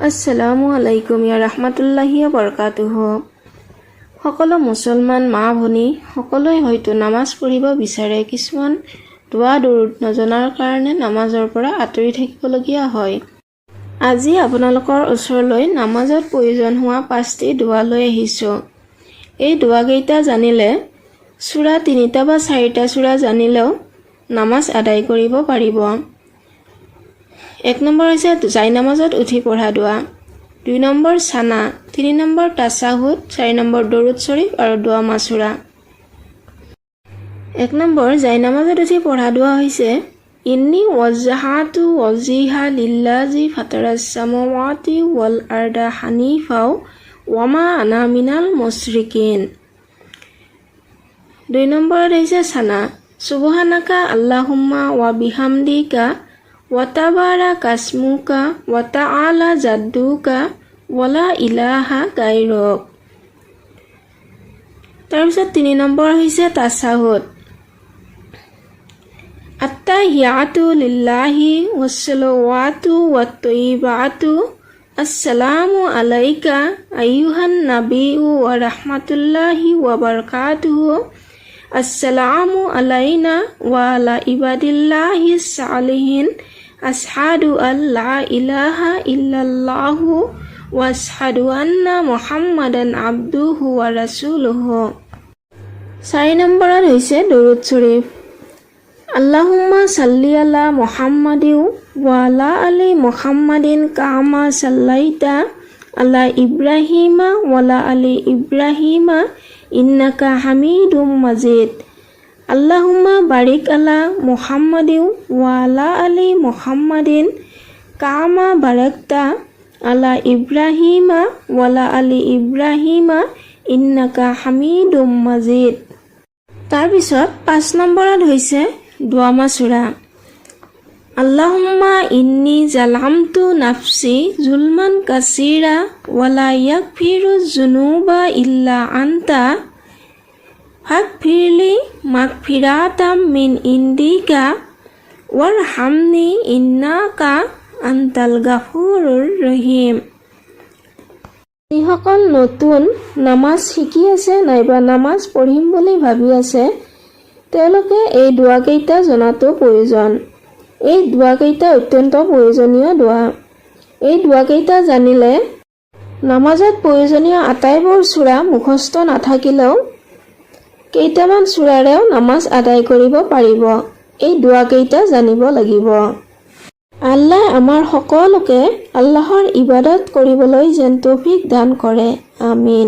আসসালামু আলাইকুম ইয়া ৰাহমাতুল্লাহি ওয়া বাৰাকাতুহু। সকলো মুছলমান মা ভনী সকলোৱে হয়তো নামাজ পঢ়িব বিচাৰে, কিছুমান দোৱা দৰুদ নজনাৰ কাৰণে নামাজৰ পৰা আঁতৰি থাকিবলগীয়া হয়। আজি আপোনালোকৰ ওচৰলৈ নামাজত প্ৰয়োজন হোৱা 5টি দোৱা লৈ আহিছোঁ। এই দোৱাকেইটা জানিলে সূৰা 3টা বা 4টা সূৰা জানিলেও নামাজ আদায় কৰিব পাৰিব। 1 নম্বৰ হৈছে জাই নামাজত উঠি পঢ়া দোৱা, 2 নম্বৰ সানা, 3 নম্বৰ তাসাহুদ, 4 নম্বৰ দৰুদ শৰীফ আৰু দোৱা মাছুৰা। 1 নম্বৰ জাই নামাজত উঠি পঢ়া দোৱা হৈছে ইন্নী ওয়াজহাতু ওয়াজিহা লিল্লাযী ফাতাৰাস সামাওয়াতি ওয়াল আৰদা হানিফাও ওয়ামা আনা মিনাল মুশৰিকিন। 2 নম্বৰত হৈছে সানা, সুবহানাকা আল্লাহুম্মা ওয়া বিহামদিকা ওয়া তাবাৰাকা ইসমুকা ওয়া তাআলা জাদ্দুকা ওয়ালা ইলাহা গায়ৰুক। তাৰপিছত 3 নম্বৰ হৈছে তাসাহুদ, আত্তাহিয়াতু লিল্লাহি ওয়াসসালাওয়াতু ওয়াত-তাইয়িবাতু আসসালামু আলাইকা আইয়ুহান নাবিয়্যু ওয়া রাহমাতুল্লাহি ওয়া বারাকাতুহু আসসালামু আলাইনা ওয়া আলা ইবাদিল্লাহিস সালিহিন আশহাদু আল্লা ইলাহা ইল্লাল্লাহু ওয়া আশহাদু আন্না মুহাম্মাদান আবদুহু ওয়া রাসূলুহু। 4 নম্বৰত হৈছে দৰুদ শৰীফ, আল্লাহুম্মা সাল্লি আলা মুহাম্মাদিন ওয়া আলা আলি মুহাম্মাদিন কামা সাল্লাইতা আলা ইব্রাহিমা ওয়া আলা আলি ইব্রাহিমা ইন্নাকা হামিদুম মাজিদ। আল্লাহুম্মা বারিক আলা মুহাম্মাদিন ওয়া আলা আলি মুহাম্মাদিন কামা বারাকতা আলা ইব্রাহিমা ওয়া আলা আলি ইব্রাহিমা ইন্নাকা হামিদুম মাজিদ। তাৰপিছত 5 নম্বৰত হৈছে দোৱা মাছুৰা, আল্লাহুম্মা ইন্নী জালামতু নাফসি জুলমান কাসীৰা ওয়ালা ইয়াগফিরু যুনুবা ইল্লা আনতা ফাগফিরলি মাগফিরাতাম মিন ইন্দিকা ওয়ারহামনি ইন্নাকা আনতাল গাফুরুর রহিম। যিসকল নতুন নামাজ শিকি আছে নাইবা নামাজ পঢ়িম বুলি ভাবি আছে তেওঁলোকে এই দোৱাকেইটা জনাটো প্ৰয়োজন। এই দোৱাকেইটা অত্যন্ত প্ৰয়োজনীয় দোৱা। এই দোৱাকেইটা জানিলে নামাজত প্ৰয়োজনীয় আটাইবোৰ সূৰা মুখস্থ নাথাকিলেও কেইটামান সূৰাৰেও নামাজ আদায় কৰিব পাৰিব। এই দোৱাকেইটা জানিব লাগিব। আল্লাহ আমাৰ সকলোকে আল্লাহৰ ইবাদত কৰিবলৈ যেন তৌফিক দান কৰে, আমিন।